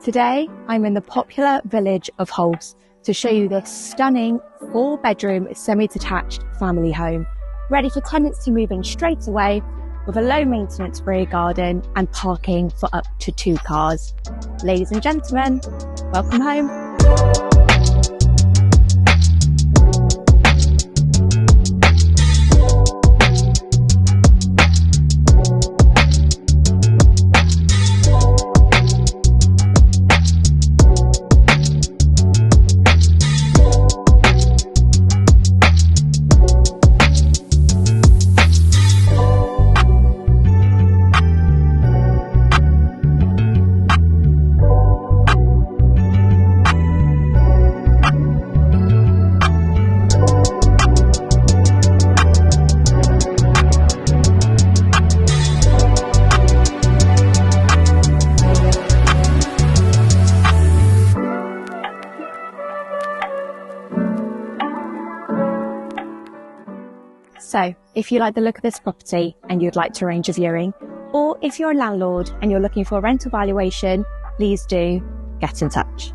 Today, I'm in the popular village of Halse to show you this stunning 4-bedroom semi-detached family home, ready for tenants to move in straight away with a low-maintenance rear garden and parking for up to 2 cars. Ladies and gentlemen, welcome home. So, if you like the look of this property and you'd like to arrange a viewing, or if you're a landlord and you're looking for a rental valuation, please do get in touch.